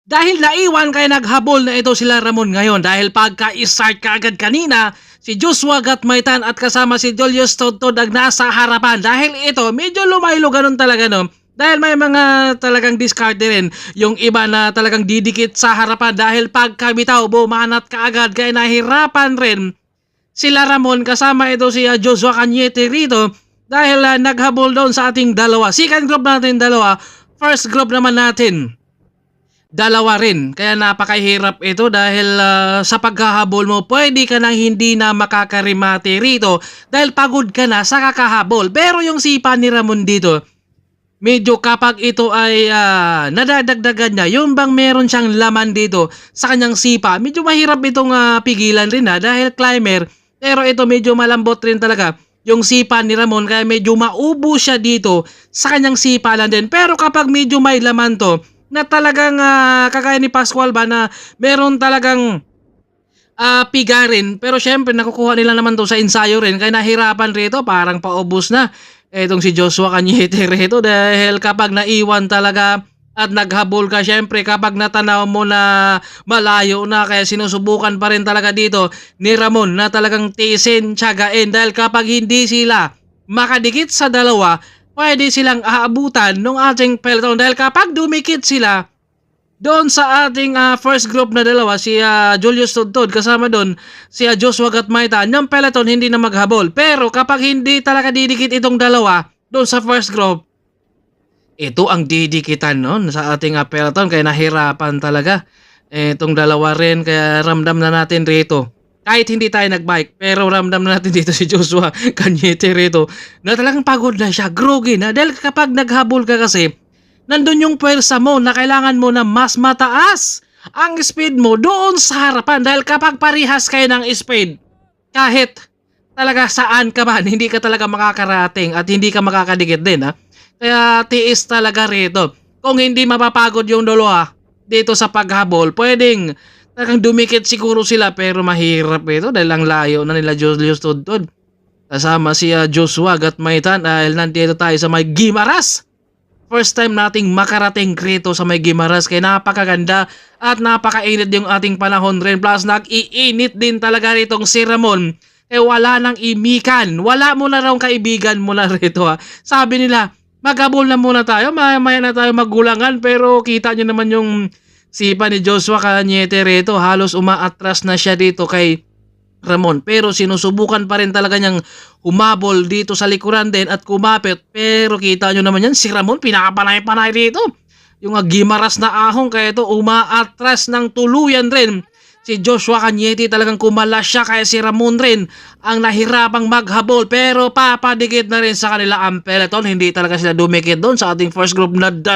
Dahil naiwan kaya naghabol na ito sila Ramon ngayon dahil pagka-start kaagad kanina, si Joshua Gatmaitan at kasama si Julius Tontod ang nasa harapan. Dahil ito, medyo lumaylo ganun talaga no. Dahil may mga talagang discard din. Yung iba na talagang didikit sa harapan dahil pagkabitaw, bumanat kaagad kaya nahirapan rin sila Ramon kasama ito si Joshua Cañete rito dahil naghabol doon sa ating dalawa. Second group natin dalawa, first group naman natin dalawa rin. Kaya napakahirap ito dahil sa paghahabol mo, pwede ka nang hindi na makakarimate rito dahil pagod ka na sa kakahabol. Pero yung sipa ni Ramon dito, medyo kapag ito ay nadadagdagan niya, yung bang meron siyang laman dito sa kanyang sipa, medyo mahirap itong pigilan rin dahil climber. Pero ito medyo malambot rin talaga yung sipa ni Ramon kaya medyo maubo siya dito sa kanyang sipa lang din. Pero kapag medyo may laman to, na talagang kagaya ni Pascual ba na meron talagang pigarin pero syempre nakukuha nila naman to sa ensayo rin kaya nahirapan rito parang paubos na etong si Joshua Cañete rito dahil kapag naiwan talaga at naghabol ka syempre kapag natanaw mo na malayo na kaya sinusubukan pa rin talaga dito ni Ramon na talagang tiisin, tiyagain dahil kapag hindi sila makadikit sa dalawa pwede silang aabutan ng ating peloton dahil kapag dumikit sila doon sa ating first group na dalawa, si Julius Tontod kasama doon si Joshua Gatmaitan, yung peloton hindi na maghabol. Pero kapag hindi talaga didikit itong dalawa doon sa first group, ito ang didikitan noon sa ating peloton kaya nahirapan talaga itong dalawa rin kaya ramdam na natin rito. Kahit hindi tayo nagbike, pero ramdam na natin dito si Joshua Cañete rito na talagang pagod na siya, groggy na. Dahil kapag naghabol ka kasi, nandun yung pwersa mo na kailangan mo na mas mataas ang speed mo doon sa harapan. Dahil kapag parihas kayo ng speed, kahit talaga saan ka man, hindi ka talaga makakarating at hindi ka makakadikit din. Kaya tiis talaga rito. Kung hindi mapapagod yung dalawa dito sa paghabol, pwedeng talagang dumikit siguro sila pero mahirap ito dahil ang layo na nila Julius Tontod. Kasama si Joshua Gatmaitan dahil nandito tayo sa may Guimaras. First time nating makarating rito sa may Guimaras kaya napakaganda at napakainit yung ating panahon rin. Plus nag-iinit din talaga ritong si Ramon. Wala nang imikan. Wala mo na raw kaibigan mo na rito Sabi nila, maghabol na muna tayo. Maya na tayo maggulangan pero kita nyo naman yung sipa ni Joshua Cañete rito, halos umaatras na siya dito kay Ramon. Pero sinusubukan pa rin talaga niyang humabol dito sa likuran din at kumapit. Pero kita nyo naman yan, si Ramon pinakapanay-panay dito. Yung Guimaras na ahong kaya ito umaatras ng tuluyan rin. Si Joshua Cañete talagang kumalas siya kaya si Ramon rin ang nahirapang maghabol. Pero papadikit na rin sa kanila ang peloton. Hindi talaga sila dumikit doon sa ating first group na dalawa.